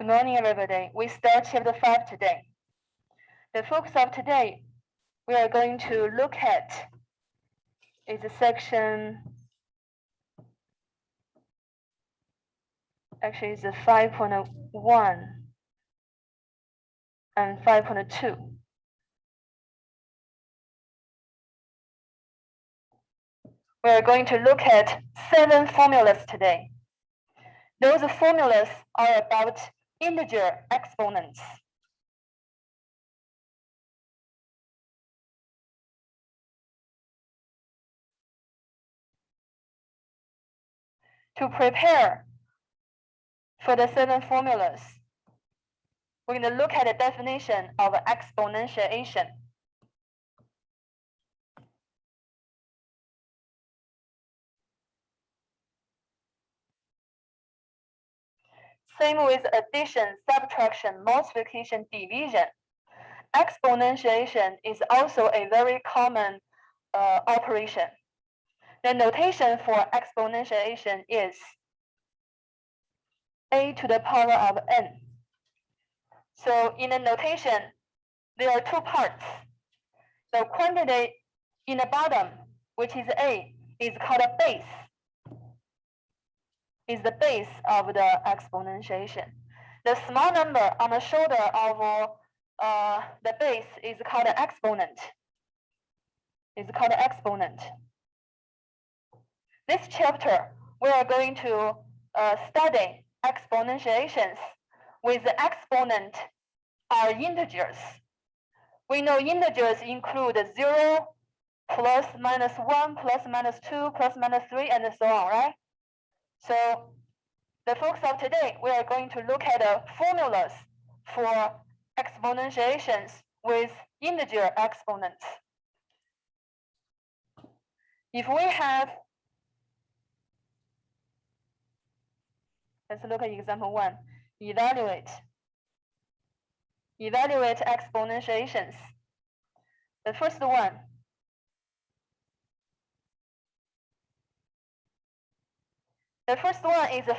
Good morning, everybody. We start chapter 5 today. The focus of today we are going to look at is a section, actually it's a 5.1 and 5.2. We are going to look at 7 formulas today. Those formulas are about integer exponents. To prepare for the 7 formulas, we're going to look at the definition of exponentiation. Same with addition, subtraction, multiplication, division. Exponentiation is also a very common operation. The notation for exponentiation is a to the power of n. So in the notation, there are 2 parts. The quantity in the bottom, which is a, is called a base. Is the base of the exponentiation. The small number on the shoulder of the base is called an exponent. Is called an exponent. This chapter, we are going to study exponentiations with the exponent are integers. We know integers include 0, plus minus 1, plus minus 2, plus minus 3, and so on, right? So the focus of today, we are going to look at the formulas for exponentiations with integer exponents. If we have, let's look at example 1, evaluate exponentiations. The first one, is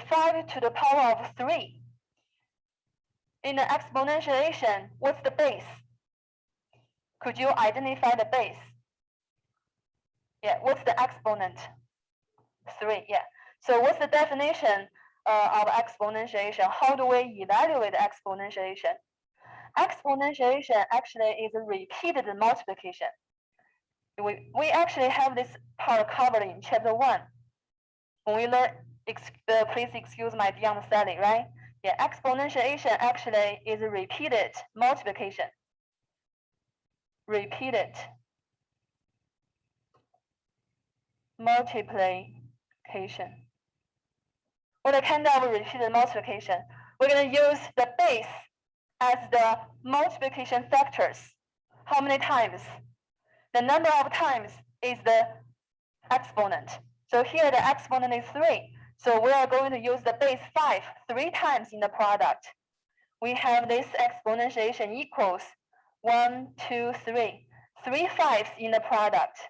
5 to the power of 3. In the exponentiation, what's the base? Could you identify the base? Yeah, what's the exponent? 3, yeah. So what's the definition of exponentiation? How do we evaluate exponentiation? Exponentiation actually is a repeated multiplication. We actually have this part covered in chapter 1. When we learn, please excuse my beyond study, right? Yeah, exponentiation actually is a repeated multiplication. Repeated multiplication. What kind of repeated multiplication? We're going to use the base as the multiplication factors. How many times? The number of times is the exponent. So here the exponent is 3. So we are going to use the base 5 3 times in the product. We have this exponentiation equals 1, 2, 3. 3 5s in the product.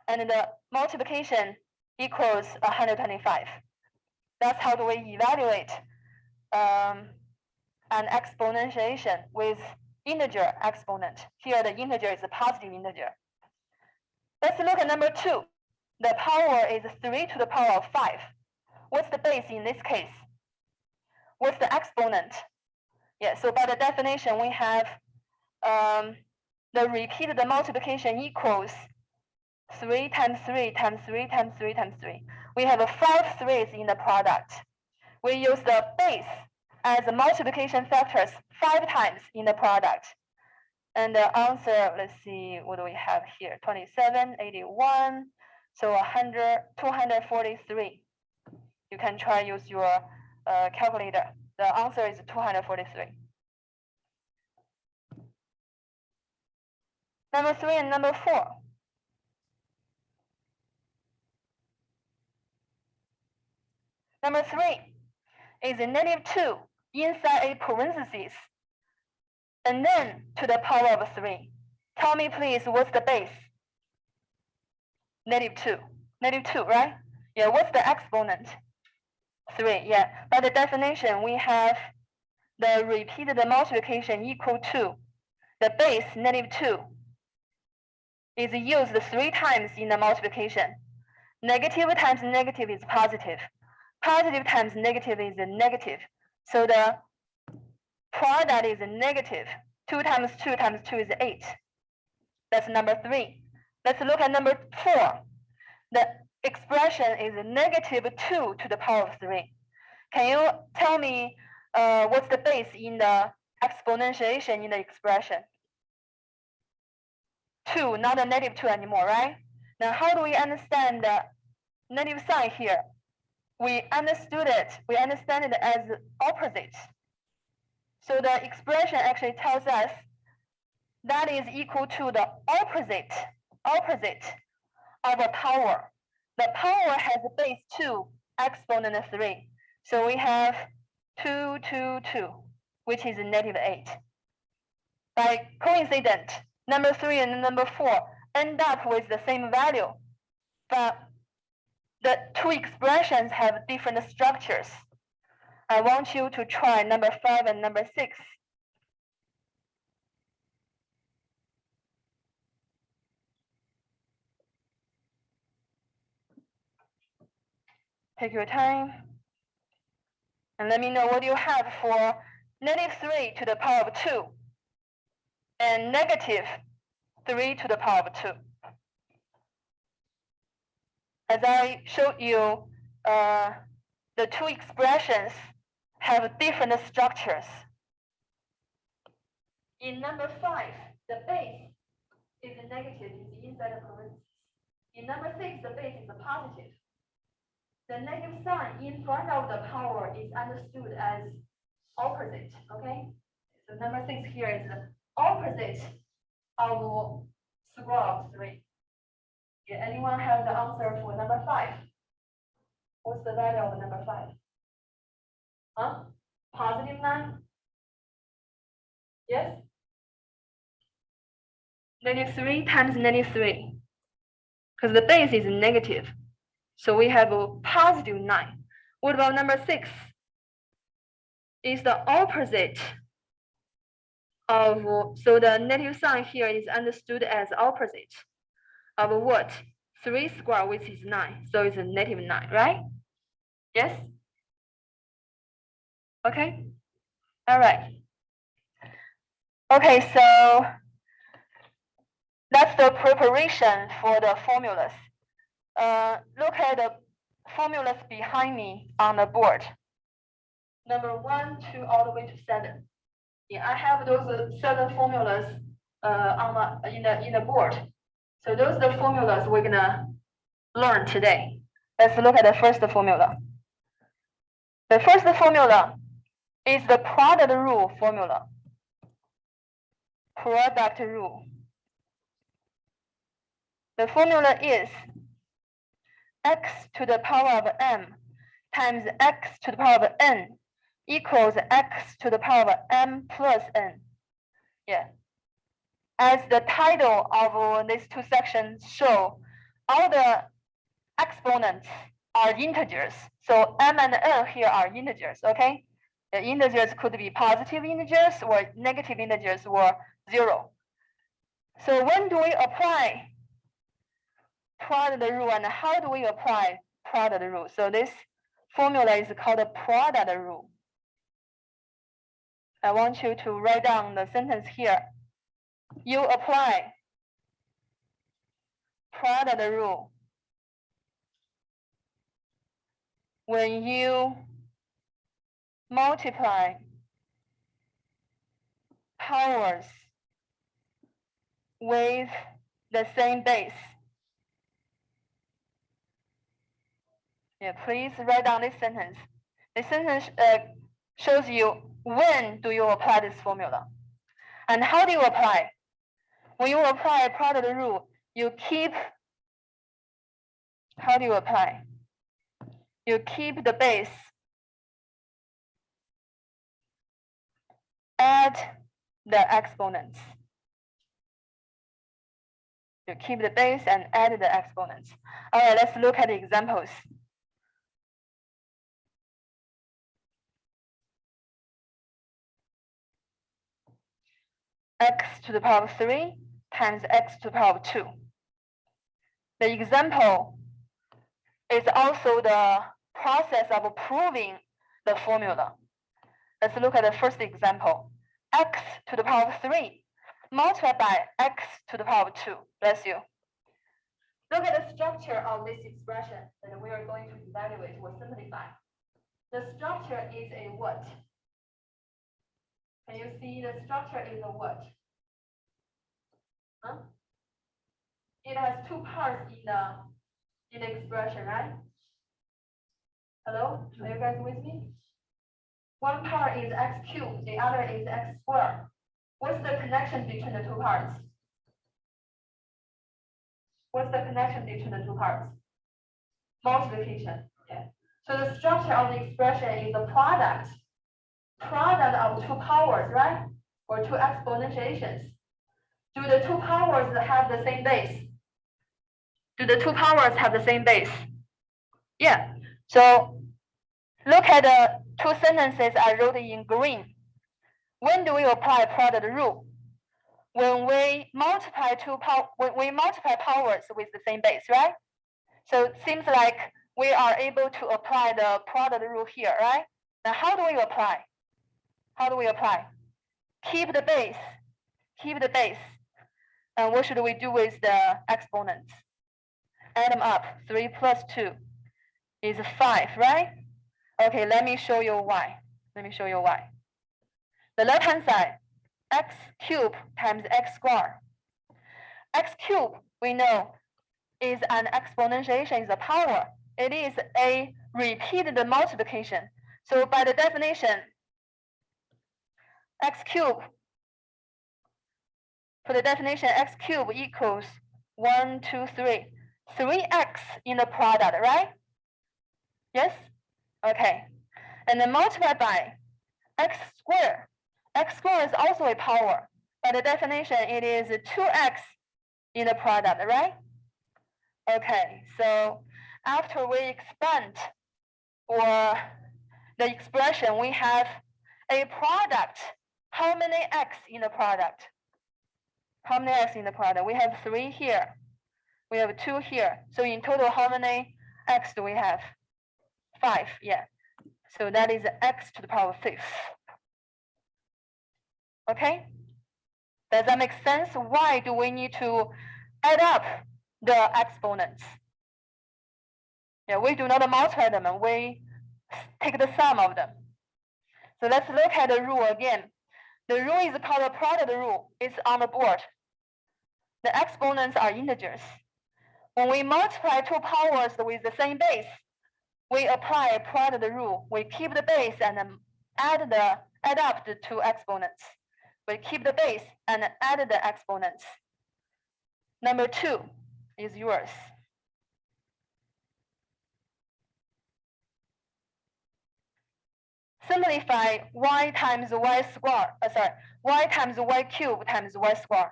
And the multiplication equals 125. That's how do we evaluate an exponentiation with integer exponent. Here the integer is a positive integer. Let's look at number 2. The power is 3 to the power of 5. What's the base in this case? What's the exponent? Yeah, so by the definition, we have the repeated multiplication equals 3 times 3 times 3 times 3 times 3. We have 5 3s in the product. We use the base as a multiplication factors 5 times in the product. And the answer, let's see, what do we have here? 27, 81, so 100, 243. You can try use your calculator. The answer is 243. Number 3 and number 4. Number 3 is a -2 inside a parenthesis, and then to the power of 3. Tell me please, what's the base? -2. -2, right? Yeah, what's the exponent? 3, yeah. By the definition, we have the repeated multiplication equal to the base -2 is used 3 times in the multiplication. Negative times negative is positive. Positive times negative is negative. So the product is negative. 2 times 2 times 2 is 8. That's number 3. Let's look at number 4. The expression is -2 to the power of 3. Can you tell me what's the base in the exponentiation in the expression? 2, not a -2 anymore, right? Now, how do we understand the negative sign here? We understand it as opposite. So the expression actually tells us that is equal to the opposite of a power. The power has a base 2, exponent 3. So we have 2, 2, 2, which is -8. By coincidence, number 3 and number 4 end up with the same value, but the 2 expressions have different structures. I want you to try number 5 and number 6. Take your time and let me know what you have for -3 to the power of 2 and -3 to the power of 2. As I showed you, the 2 expressions have different structures. In number 5, the base is negative, is inside the parentheses. In number 6, the base is positive. The negative sign in front of the power is understood as opposite, okay? So number 6 here is the opposite of square of 3. Did anyone have the answer for number 5? What's the value of number 5? Huh? Positive 9? Yes? -3 times -3. Because the base is negative. So we have a positive 9. What about number 6? Is the opposite of, so the negative sign here is understood as opposite of what? 3 squared, which is 9. So it's a -9, right? Yes? Okay? All right. Okay, so that's the preparation for the formulas. Look at the formulas behind me on the board. Number 1, 2, all the way to 7. Yeah, I have those 7 formulas in the board. So those are the formulas we're gonna learn today. Let's look at the first formula. The first formula is the product rule formula. Product rule. The formula is x to the power of m times x to the power of n equals x to the power of m plus n. Yeah. As the title of these 2 sections show, all the exponents are integers. So m and n here are integers, okay? The integers could be positive integers or negative integers or 0. So when do we apply product rule and how do we apply product rule? So this formula is called a product rule. I want you to write down the sentence here. You apply product rule when you multiply powers with the same base. Yeah, please write down this sentence. This sentence shows you when do you apply this formula. And how do you apply? When you apply product rule, you keep, how do you apply? You keep the base, add the exponents. You keep the base and add the exponents. All right, let's look at the examples. x to the power of 3 times x to the power of 2. The example is also the process of proving the formula. Let's look at the first example. X to the power of 3 multiplied by x to the power of 2. Bless you. Look at the structure of this expression that we are going to evaluate or simplify. The structure is a what? Can you see the structure is a what? Huh? It has two parts in the expression, right? Hello? Are you guys with me? One part is x cubed, the other is x squared. What's the connection between the two parts? What's the connection between the two parts? Multiplication. Okay. So the structure of the expression is the product of two powers, right? Or two exponentiations. Do the two powers have the same base? Do the two powers have the same base? Yeah. So look at the two sentences I wrote in green. When do we apply product rule? When we multiply powers with the same base, right? So it seems like we are able to apply the product rule here, right? Now how do we apply? How do we apply? Keep the base. Keep the base. And what should we do with the exponents? Add them up. 3 plus 2 is 5, right? Okay, let me show you why. Let me show you why. The left-hand side, x cubed times x squared. X cubed, we know, is an exponentiation, is a power. It is a repeated multiplication. So by the definition, x cubed, for the definition, x cubed equals 1, 2, 3. 3x in the product, right? Yes? Okay. And then multiply by x squared. X squared is also a power. By the definition, it is 2x in the product, right? Okay, so after we expand or the expression, we have a product. How many x in the product? How many x in the product? We have 3 here. We have 2 here. So in total, how many x do we have? 5, yeah. So that is x to the power 5th. Okay? Does that make sense? Why do we need to add up the exponents? Yeah, we do not multiply them, we take the sum of them. So let's look at the rule again. The rule is called the product rule. It's on the board. The exponents are integers. When we multiply two powers with the same base, we apply product rule. We keep the base and add up the two exponents. We keep the base and add the exponents. Number 2 is yours. Simplify y times y squared. Y times y cubed times y squared.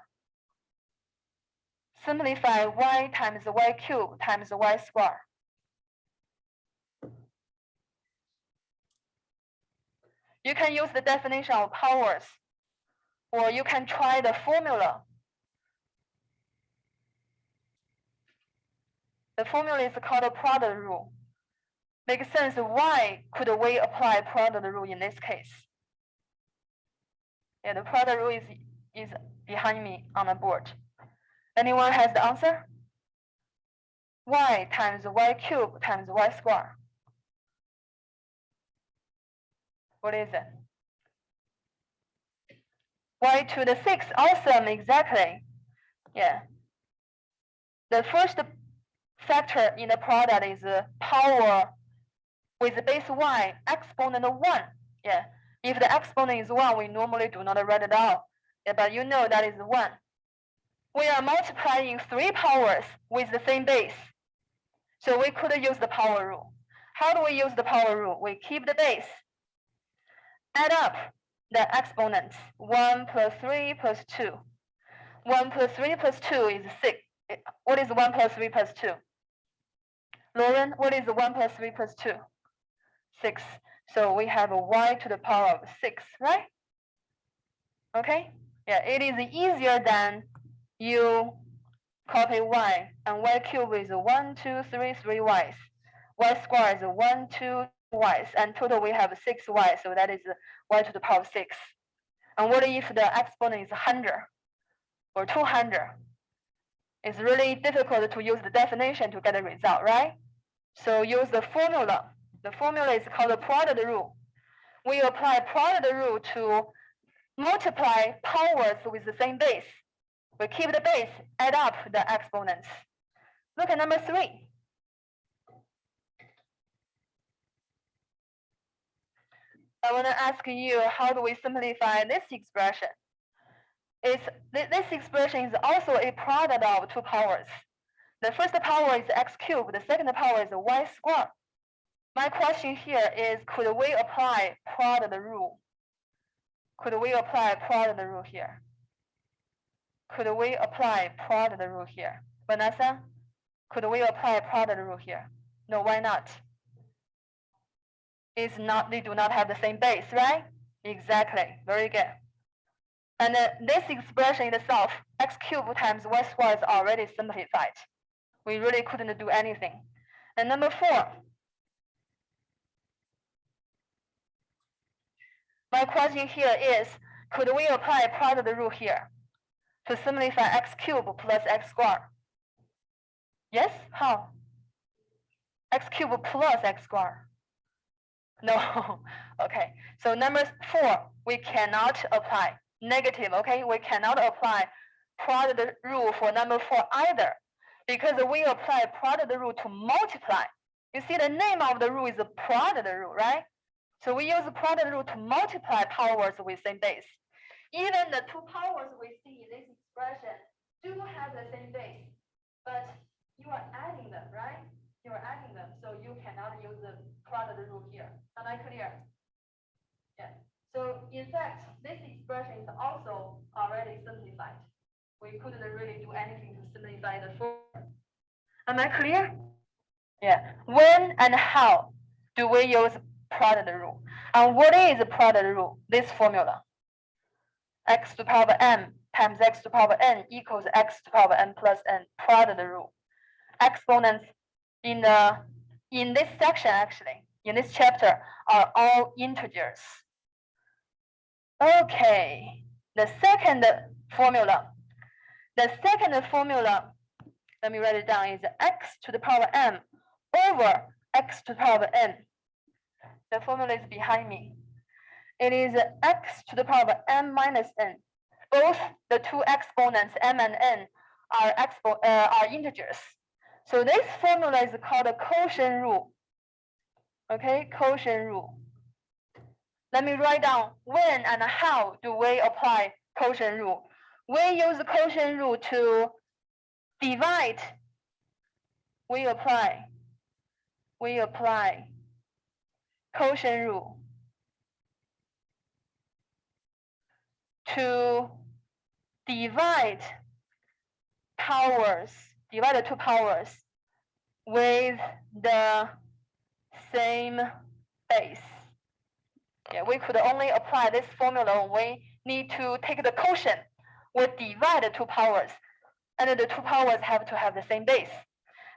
Simplify y times y cubed times y squared. You can use the definition of powers, or you can try the formula. The formula is called the product rule. Makes sense. Why could we apply product rule in this case? Yeah, the product rule is behind me on the board. Anyone has the answer? Y times y cubed times y squared. What is it? Y to the 6th. Awesome, exactly. Yeah. The first factor in the product is power with base y, exponent 1. Yeah. If the exponent is 1, we normally do not write it out. Yeah, but you know that is 1. We are multiplying 3 powers with the same base. So we could use the power rule. How do we use the power rule? We keep the base. Add up the exponents. 1 plus 3 plus 2. 1 plus 3 plus 2 is 6. What is 1 plus 3 plus 2? Lauren, what is 1 plus 3 plus 2? 6. So we have a y to the power of 6, right? Okay? Yeah, it is easier than you copy y, and y cube is 1, 2, 3, 3 y's. Y square is 1, 2 y's, and total we have 6 y, so that is y to the power 6. And what if the exponent is 100 or 200? It's really difficult to use the definition to get a result, right? So use the formula. The formula is called the product rule. We apply product rule to multiply powers with the same base. We keep the base, add up the exponents. Look at number 3. I want to ask you, how do we simplify this expression? This expression is also a product of 2 powers. The first power is x cubed, the second power is y squared. My question here is, could we apply product rule? Could we apply product rule here? Could we apply product rule here? Vanessa, could we apply product rule here? No, why not? It's not, they do not have the same base, right? Exactly, very good. And this expression itself, x cubed times y squared, is already simplified. We really couldn't do anything. And number 4. My question here is, could we apply product rule here to simplify x cubed plus x squared? Yes? How? X cubed plus x squared. No. Okay. So number 4, we cannot apply. Negative, okay? We cannot apply product rule for number 4 either, because we apply product rule to multiply. You see, the name of the rule is a product rule, right? So we use the product rule to multiply powers with same base. Even the 2 powers we see in this expression do have the same base, but you are adding them, right? You are adding them, so you cannot use the product rule here. Am I clear? Yeah. So in fact, this expression is also already simplified. We couldn't really do anything to simplify the formula. Am I clear? Yeah. When and how do we use product rule? And what is the product rule? This formula. X to the power m times x to the power n equals x to the power n plus n, product rule. Exponents in this section, actually, in this chapter, are all integers. Okay, the second formula. The second formula, let me write it down, is x to the power m over x to the power n. The formula is behind me. It is x to the power m minus n. Both the 2 exponents m and n are integers. So this formula is called a quotient rule. Okay, quotient rule. Let me write down when and how do we apply quotient rule. We use the quotient rule to divide. We apply quotient rule to divide the 2 powers with the same base. Yeah, we could only apply this formula when we need to take the quotient. We divide the 2 powers, and the 2 powers have to have the same base.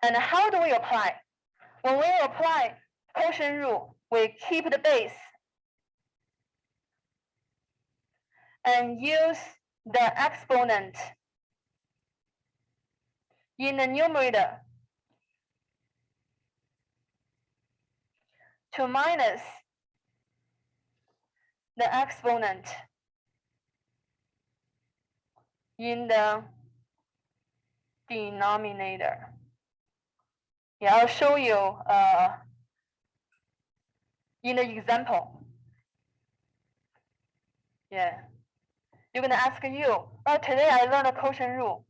And how do we apply? When we apply quotient rule, we keep the base and use the exponent in the numerator to minus the exponent in the denominator. Yeah, I'll show you in the example. Yeah, you're gonna ask you, oh, today I learned a quotient rule.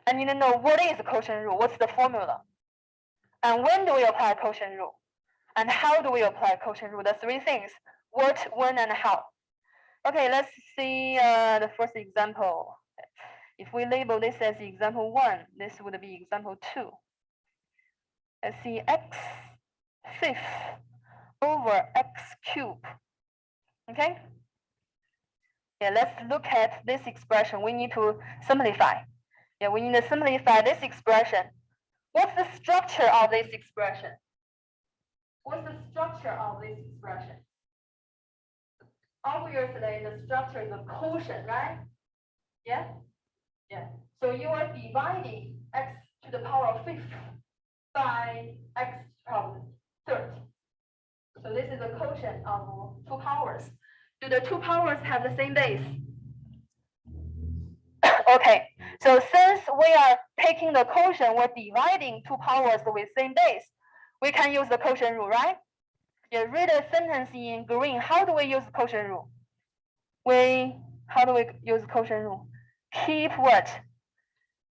I need to know what is the quotient rule, what's the formula? And when do we apply quotient rule? And how do we apply quotient rule? The 3 things, what, when, and how. Okay, let's see the first example. If we label this as example 1, this would be example 2. Let's see, x fifth over x cubed. Okay? Yeah, let's look at this expression. We need to simplify. Yeah, we need to simplify this expression. What's the structure of this expression? What's the structure of this expression? Obviously, the structure is a quotient, right? Yeah? Yeah. So you are dividing x to the power of fifth by x to the power of third. So this is a quotient of two powers. Do the two powers have the same base? Okay, so since we are taking the quotient, we're dividing two powers with same base, we can use the quotient rule, right? You read a sentence in green. How do we use the quotient rule? How do we use quotient rule? Keep what?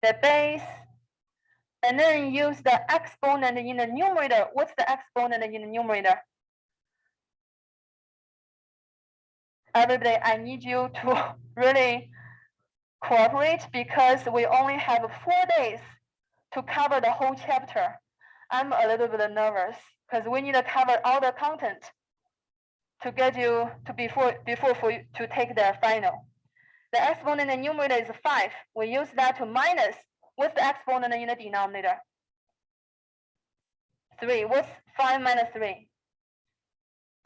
The base, and then use the exponent in the numerator. What's the exponent in the numerator? Everybody, I need you to really cooperate because we only have 4 days to cover the whole chapter. I'm a little bit nervous because we need to cover all the content to get you to before for you to take the final. The exponent in the numerator is 5. We use that to minus. What's the exponent in the denominator? 3. What's 5 minus 3?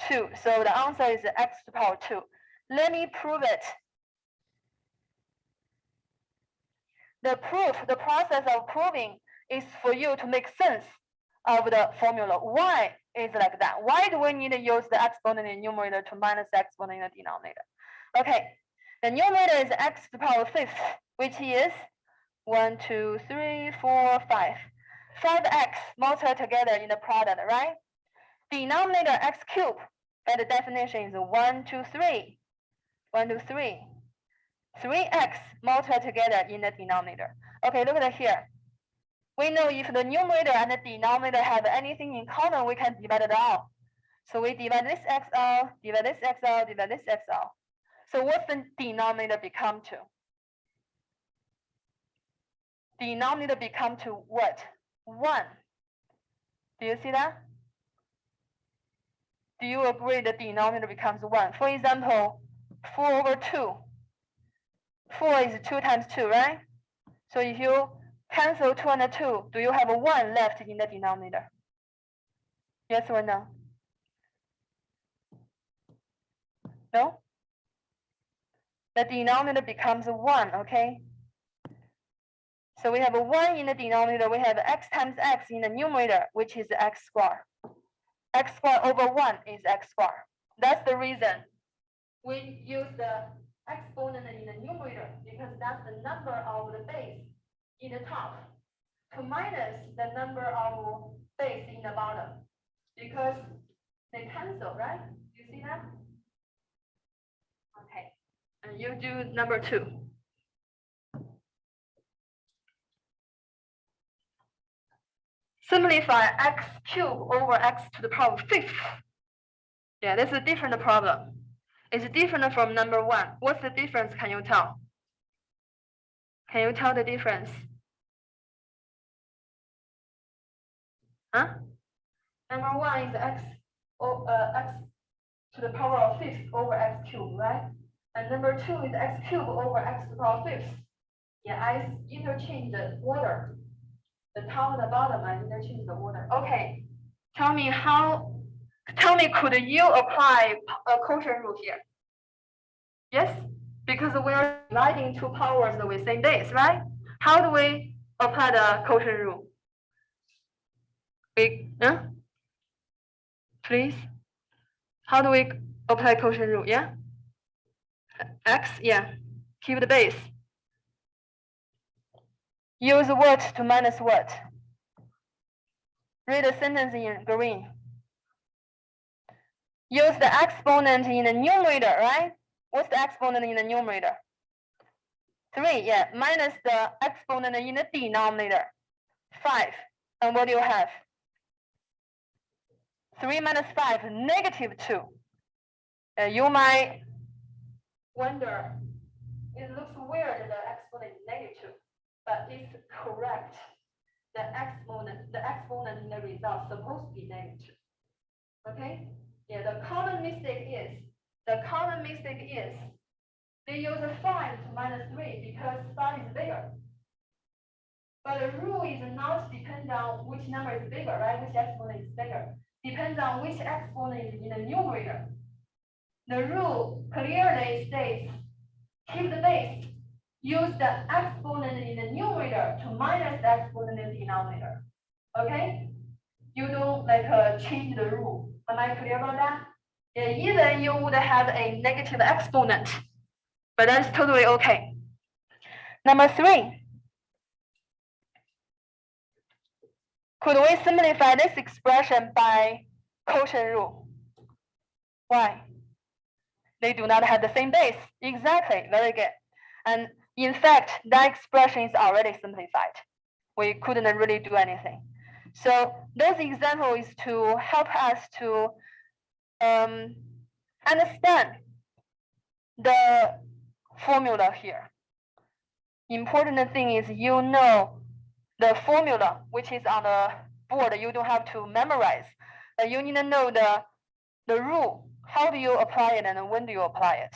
2. So the answer is x to the power 2. Let me prove it. The process of proving is for you to make sense of the formula. Why is it like that? Why do we need to use the exponent in the numerator to minus the exponent in the denominator? Okay, the numerator is x to the power 5th, which is 1, 2, 3, 4, 5. 5x multiplied together in the product, right? Denominator x cubed, by the definition is 1, 2, 3. 1, 2, 3. 3x multiplied together in the denominator. Okay, look at here. We know if the numerator and the denominator have anything in common, we can divide it out. So we divide this x out, divide this x out, divide this x out. So what's the denominator become to? Denominator become to what? 1. Do you see that? Do you agree the denominator becomes 1? For example, 4 over 2. 4 is 2 times 2, right? So if you cancel 2 and 2, do you have a 1 left in the denominator? Yes or no? No? The denominator becomes 1, okay? So we have a 1 in the denominator. We have x times x in the numerator, which is x squared. X squared over 1 is x squared. That's the reason we use the exponent in the numerator, because that's the number of the base in the top to minus the number of base in the bottom, because they cancel, right? You see that? Okay, and you do number 2. Simplify x cubed over x to the power 5th. Yeah, that's a different problem. It's different from number 1. What's the difference? Can you tell? Can you tell the difference? Huh? Number 1 is x to the power of 5th over x cubed, right? And number 2 is x cubed over x to the power 5th. Yeah, I interchange the order. The top and the bottom, I interchange the order. Okay, tell me, could you apply a quotient rule here? Yes, because we are dividing two powers with same base, right? How do we apply the quotient rule? Please? How do we apply quotient rule? Yeah? X, yeah. Keep the base. Use what to minus what? Read the sentence in green. Use the exponent in the numerator, right? What's the exponent in the numerator? 3, yeah. Minus the exponent in the denominator, 5. And what do you have? 3 minus 5, negative 2. You might wonder, it looks weird that the exponent is negative, but it's correct. The exponent in the result is supposed to be negative. Okay? Yeah, the common mistake is they use 5 to minus 3 because 5 is bigger. But the rule is not depend on which number is bigger, right? Which exponent is bigger. Depends on which exponent is in the numerator. The rule clearly states, keep the base. Use the exponent in the numerator to minus the exponent in the denominator. Okay? You don't change the rule. Am I clear about that? Yeah, even you would have a negative exponent, but that's totally okay. Number 3. Could we simplify this expression by quotient rule? Why? They do not have the same base. Exactly, very good. And in fact, that expression is already simplified. We couldn't really do anything. So this example is to help us to understand the formula here. Important thing is you know the formula, which is on the board. You don't have to memorize. You need to know the rule. How do you apply it and when do you apply it?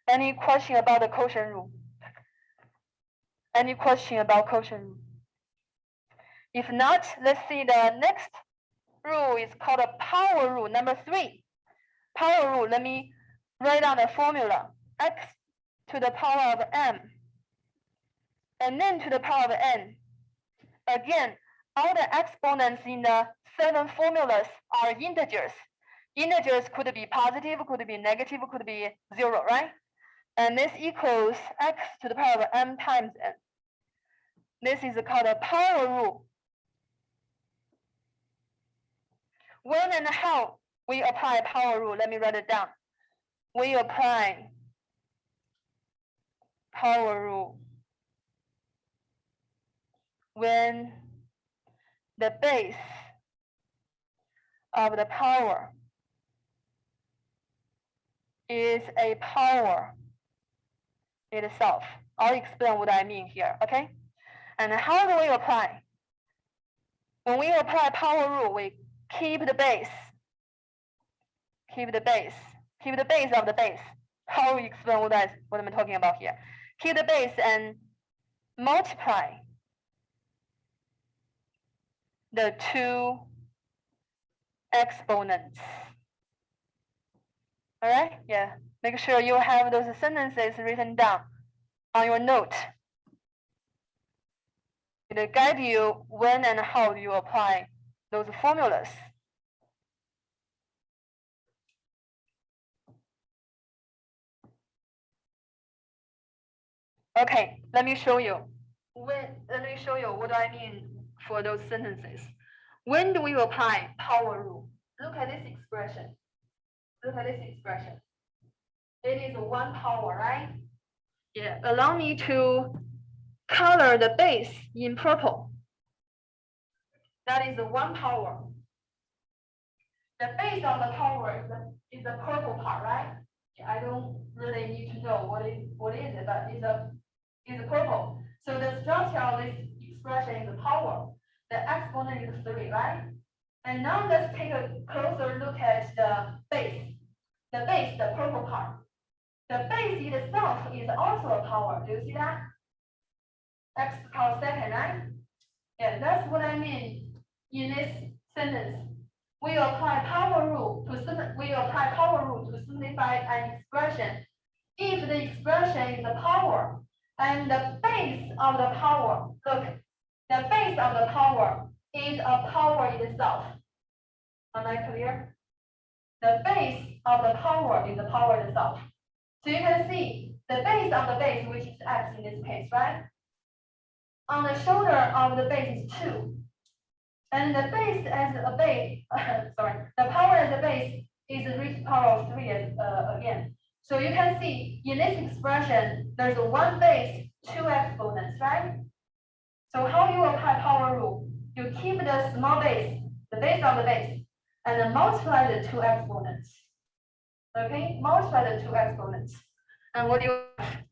Any question about the quotient rule? Any question about quotient rule? If not, let's see the next rule is called a power rule, number 3. Power rule, let me write down the formula. X to the power of m, and then to the power of n. Again, all the exponents in the 7 formulas are integers. Integers could be positive, could be negative, could be 0, right? And this equals x to the power of m times n. This is called a power rule. When and how we apply power rule, let me write it down. We apply power rule when the base of the power is a power itself. I'll explain what I mean here, okay? And how do we apply? When we apply power rule, we keep the base. Keep the base of the base. How we explain what I'm talking about here? Keep the base and multiply the 2 exponents. All right? Yeah. Make sure you have those sentences written down on your note. It'll guide you when and how you apply those formulas. Okay, let me show you. Let me show you what I mean for those sentences. When do we apply power rule? Look at this expression. Look at this expression. It is 1 power, right? Yeah. Allow me to color the base in purple. That is 1 power. The base of the power is the purple part, right? I don't really need to know what is it, but it's purple. So the structure of this expression is power. The exponent is 3, right? And now let's take a closer look at the base. The base, the purple part. The base itself is also a power. Do you see that? X to the power 2nd, right? Yeah, that's what I mean in this sentence. We apply power rule to simplify an expression. If the expression is a power and the base of the power, look, the base of the power is a power itself. Am I clear? The base of the power is the power itself. So you can see the base of the base, which is x in this case, right? On the shoulder of the base is 2. And the base as a base, the power as a base is raised to the power of 3 again. So you can see in this expression, there's 1 base, 2 exponents, right? So how you apply power rule? You keep the small base, the base of the base, and then multiply the 2 exponents. Okay, multiply the 2 exponents. And what do you have?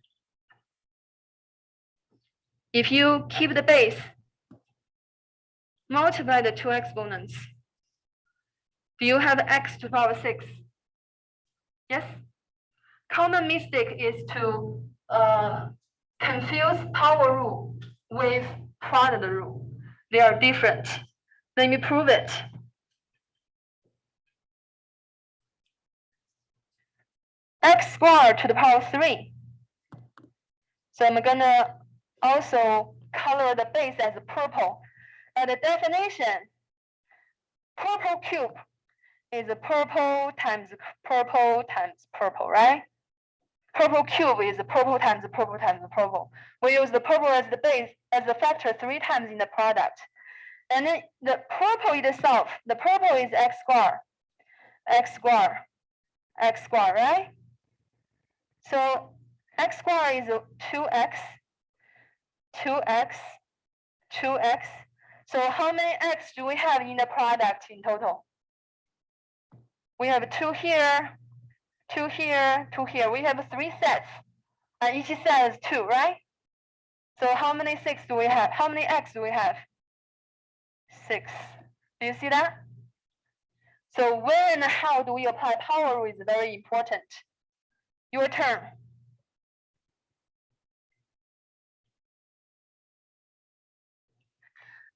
If you keep the base, multiply the 2 exponents, do you have x to the power 6? Yes? Common mistake is to confuse power rule with product rule. They are different. Let me prove it. X squared to the power 3. So I'm gonna also color the base as purple. And the definition, purple cube is purple times purple times purple, right? Purple cube is purple times purple times purple. We use the purple as the base, as a factor 3 times in the product. And then the purple itself, the purple is x squared, x squared, x squared, right? So x squared is 2x, 2x, 2x. So how many x do we have in the product in total? We have 2 here, 2 here, 2 here. We have 3 sets, and each set is 2, right? So how many 6 do we have? How many x do we have? 6. Do you see that? So where and how do we apply power rule is very important. Your turn.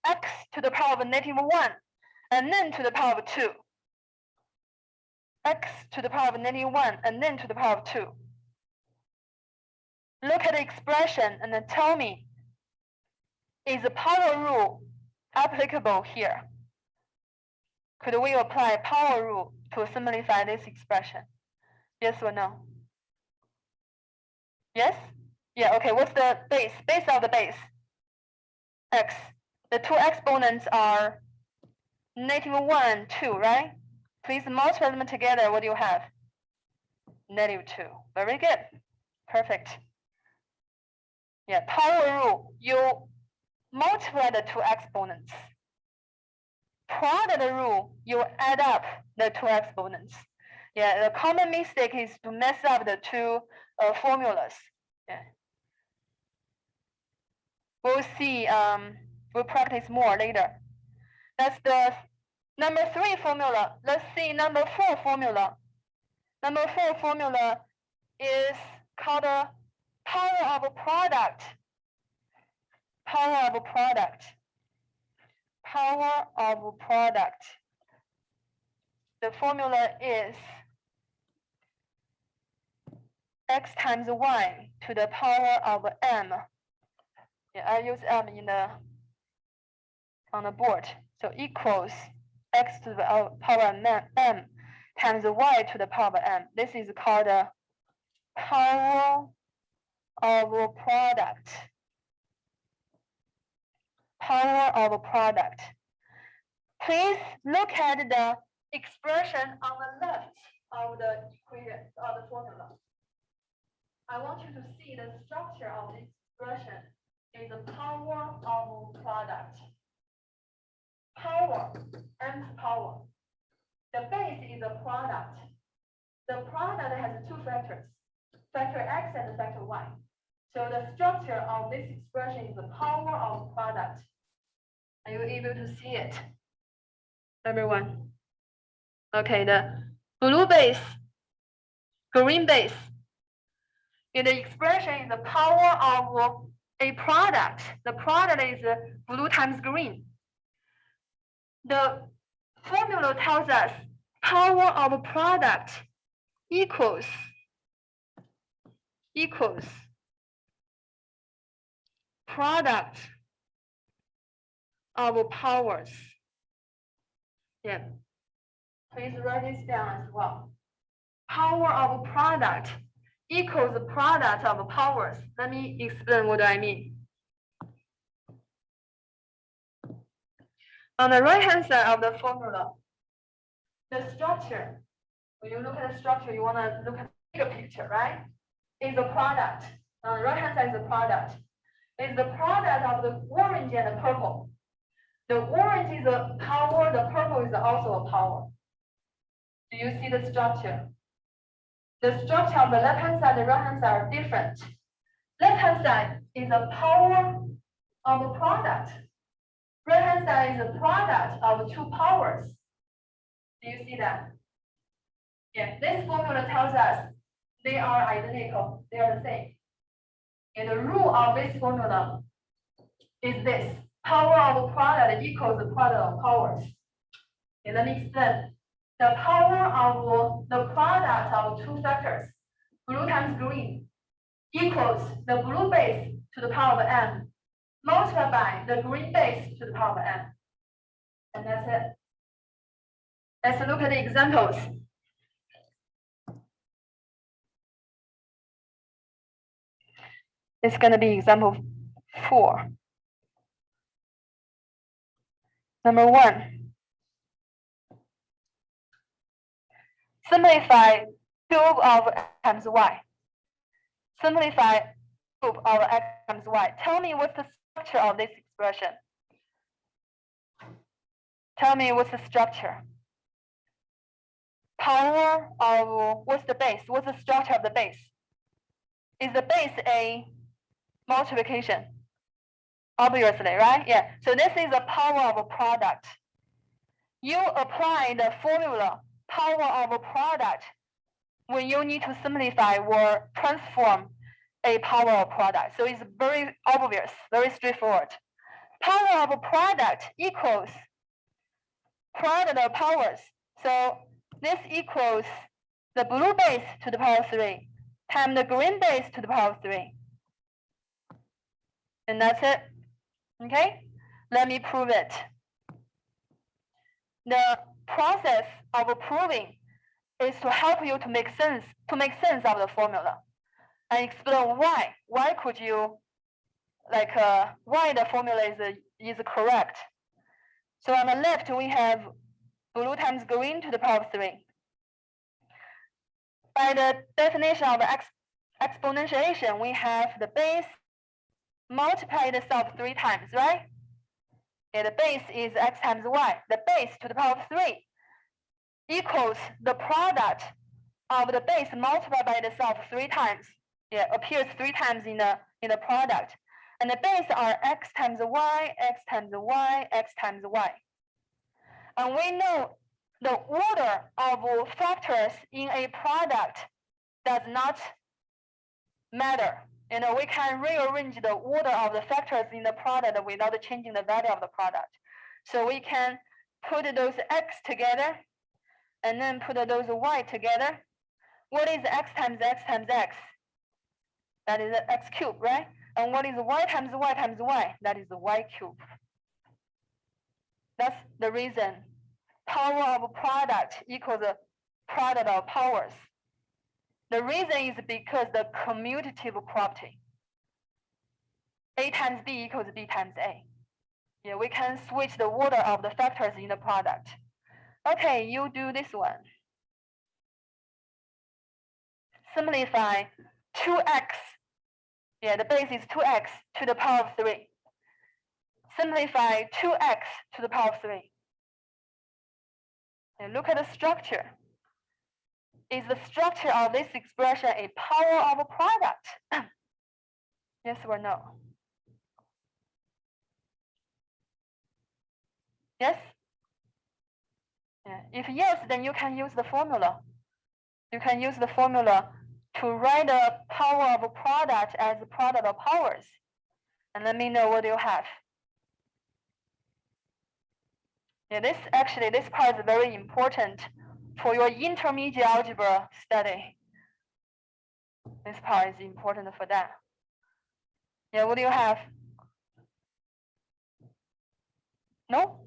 X to the power of -1, and then to the power of 2. X to the power of -1, and then to the power of 2. Look at the expression and then tell me, is the power rule applicable here? Could we apply power rule to simplify this expression? Yes or no? Yes? Yeah, okay, what's the base? Base of the base? X. The two exponents are -1, 2, right? Please multiply them together. What do you have? -2. Very good. Perfect. Yeah, power rule. You multiply the two exponents. Product rule, you add up the two exponents. Yeah, the common mistake is to mess up the two formulas. Yeah. We'll see. We'll practice more later. That's the number 3 formula. Let's see number 4 formula. Number 4 formula is called the power of a product. Power of a product. Power of a product. The formula is x times y to the power of m. Yeah, I use m on the board. So equals x to the power of m times y to the power of m. This is called the power of a product. Power of a product. Please look at the expression on the left of the equation of the formula. I want you to see the structure of this expression is the power of a product. Power, nth power. The base is a product. The product has 2 factors, factor x and factor y. So the structure of this expression is the power of a product. Are you able to see it? Everyone? Okay, the blue base, green base. In the expression is the power of a product. The product is blue times green. The formula tells us power of a product equals product of powers. Yeah. Please write this down as well. Power of a product equals the product of powers. Let me explain what I mean. On the right-hand side of the formula, the structure, when you look at the structure, you want to look at the bigger picture, right? Is a product. On the right-hand side is the product. It's the product of the orange and the purple. The orange is a power, the purple is also a power. Do you see the structure? The structure of the left-hand side and the right-hand side are different. Left-hand side is a power of a product. Right-hand side is a product of 2 powers. Do you see that? Yeah, this formula tells us they are identical, they are the same. And the rule of this formula is this: power of product equals the product of powers. And let me explain. The power of the product of two factors, blue times green, equals the blue base to the power of n multiplied by the green base to the power of n. And that's it. Let's look at the examples. It's going to be example 4. Number 1. Simplify cube of x times y. Simplify cube of x times y. Tell me what's the structure of this expression. Tell me what's the structure. Power of, what's the base? What's the structure of the base? Is the base a multiplication? Obviously, right? Yeah. So this is the power of a product. You apply the formula power of a product when you need to simplify or transform a power of product. So it's very obvious, very straightforward. Power of a product equals product of powers. So this equals the blue base to the power 3 times the green base to the power 3. And that's it. Okay? Let me prove it. The process of proving is to help you to make sense of the formula and explain why. Why could you why the formula is correct. So on the left we have blue times green to the power of 3. By the definition of exponentiation, we have the base multiply itself 3 times, right? And the base is x times y. The base to the power of 3 equals the product of the base multiplied by itself 3 times. Yeah, appears 3 times in the product. And the base are x times y, x times y, x times y. And we know the order of factors in a product does not matter. We can rearrange the order of the factors in the product without changing the value of the product. So we can put those x together and then put those y together. What is x times x times x? That is x cubed, right? And what is y times y times y? That is y cubed. That's the reason power of a product equals the product of powers. The reason is because the commutative property. A times B equals B times A. Yeah, we can switch the order of the factors in the product. Okay, you do this one. Simplify 2x. Yeah, the base is 2x to the power of 3. Simplify 2x to the power of 3. And look at the structure. Is the structure of this expression a power of a product? Yes or no? Yes? Yeah. If yes, then you can use the formula. You can use the formula to write the power of a product as a product of powers. And let me know what you have. Yeah, this part is very important for your intermediate algebra study. This part is important for that. Yeah, what do you have? No?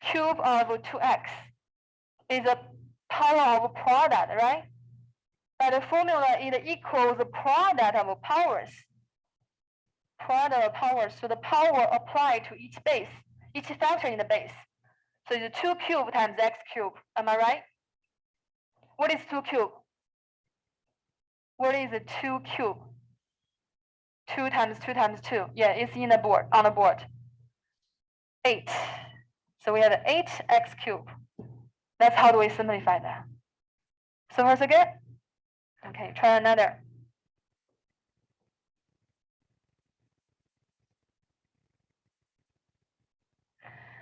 Cube of 2x is a power of a product, right? By the formula, it equals the product of powers. Product of powers, so the power applied to each base, each factor in the base. So it's 2 cubed times x cubed. Am I right? What is 2 cubed? What is 2 cubed? 2 times 2 times 2. Yeah, it's in the board, on the board. 8. So we have 8x cubed. That's how do we simplify that. So far so good? Okay, try another.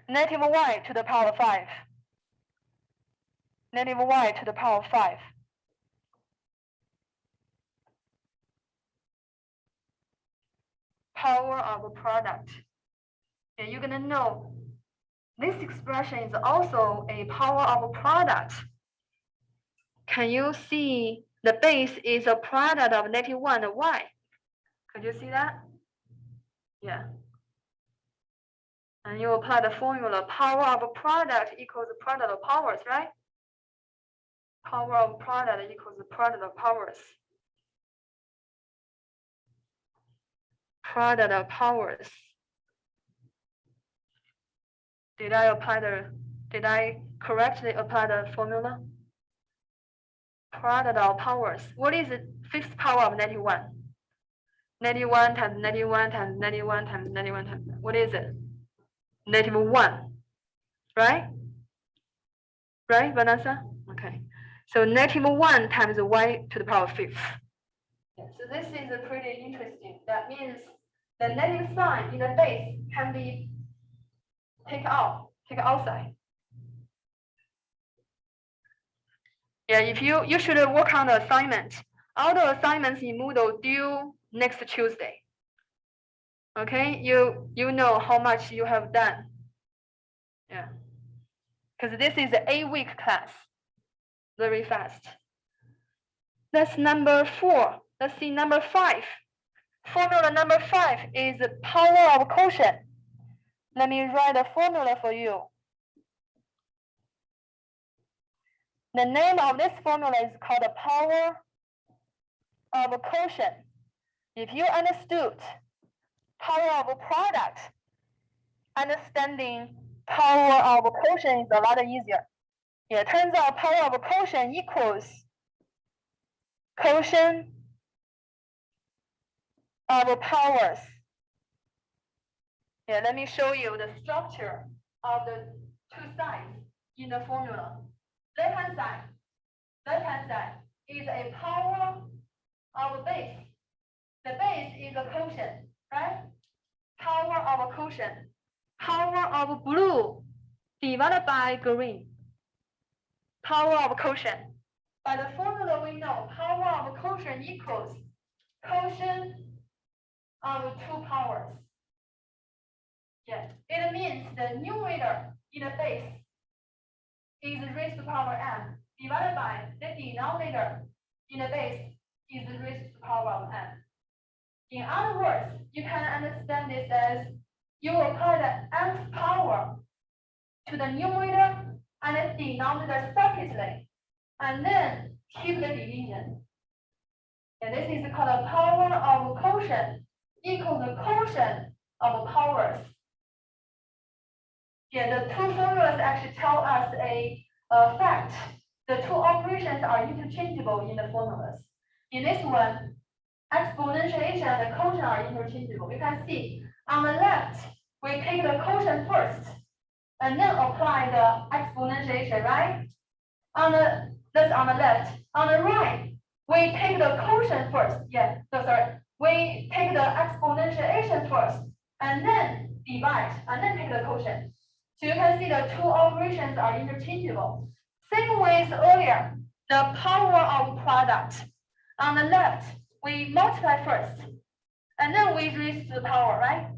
Negative y to the power of 5. negative y to the power of 5. Power of a product. And you're gonna know this expression is also a power of a product. Can you see the base is a product of negative 1 and y? Could you see that? Yeah. And you apply the formula, power of a product equals the product of powers, right? Power of product equals the product of powers. Product of powers. Did I correctly apply the formula? Product of powers. What is the fifth power of negative 1? Negative 1 times negative 1 times negative 1 times negative 1 times, what is it? Negative 1, right? Right, Vanessa? Okay. So negative 1 times y to the power of 5th. Yeah, so this is pretty interesting. That means the negative sign in the base can be taken outside. Yeah, if you should work on the assignment. All the assignments in Moodle due next Tuesday. Okay, you know how much you have done. Yeah, because this is an 8-week class. Very fast. That's number 4. Let's see number 5. Formula number 5 is the power of quotient. Let me write the formula for you. The name of this formula is called the power of a quotient. If you understood power of a product, understanding power of a quotient is a lot easier. Yeah, it turns out power of a quotient equals quotient of powers. Yeah, let me show you the structure of the two sides in the formula. Left-hand side is a power of a base. The base is a quotient, right? Power of a quotient. Power of blue divided by green. Power of a quotient. By the formula we know, power of a quotient equals quotient of 2 powers. Yeah, it means the numerator in the base is raised to the power m divided by the denominator in the base is raised to the power of m. In other words, you can understand this as you apply the nth power to the numerator and the denominator separately, and then keep the division. And this is called a power of quotient equals the quotient of powers. Yeah, the two formulas actually tell us a fact. The two operations are interchangeable in the formulas. In this one, exponentiation and the quotient are interchangeable. You can see on the left, we take the quotient first, and then apply the exponentiation, right? That's on the left. On the right, we take the quotient first. Yeah, so sorry. We take the exponentiation first, and then divide, and then take the quotient. So you can see the two operations are interchangeable. Same way as earlier, the power of product. On the left, we multiply first, and then we raise to the power, right?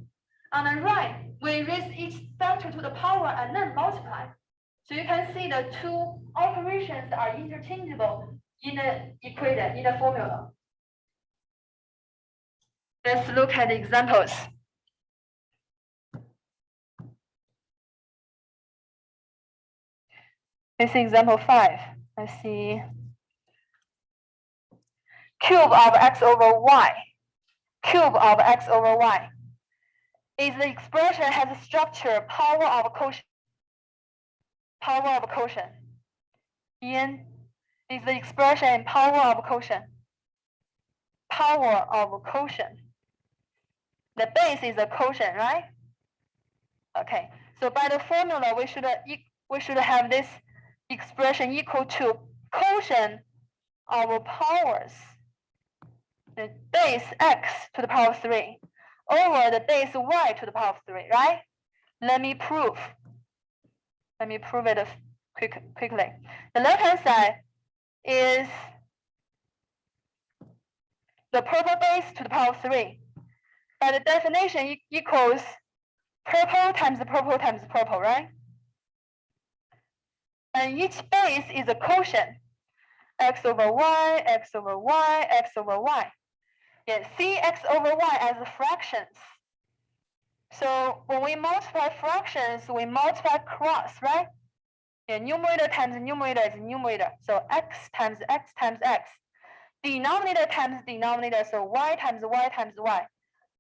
On the right, we raise each factor to the power and then multiply. So you can see the two operations are interchangeable in the equation, in the formula. Let's look at the examples. This is example 5. Let's see. Cube of x over y. Cube of x over y is the expression has a structure power of quotient. Power of quotient. En is the expression power of quotient. Power of quotient. The base is a quotient, right? Okay. So by the formula, we should have this expression equal to quotient of powers. The base x to the power of 3 over the base y to the power of 3, right? Let me prove it quickly. The left-hand side is the purple base to the power of 3. By the definition, equals purple times purple times purple, right? And each base is a quotient. X over y, x over y, x over y. Yeah, see x over y as fractions. So when we multiply fractions, we multiply cross, right? Yeah, numerator times numerator is numerator. So x times x times x. Denominator times denominator, so y times y times y.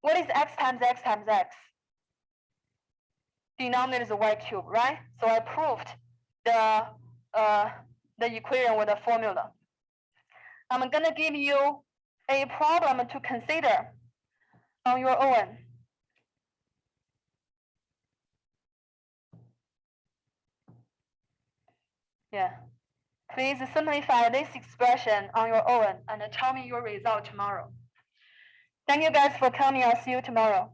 What is x times x times x? Denominator is y cubed, right? So I proved the equation with the formula. I'm gonna give you a problem to consider on your own. Yeah. Please simplify this expression on your own and tell me your result tomorrow. Thank you guys for coming. I'll see you tomorrow.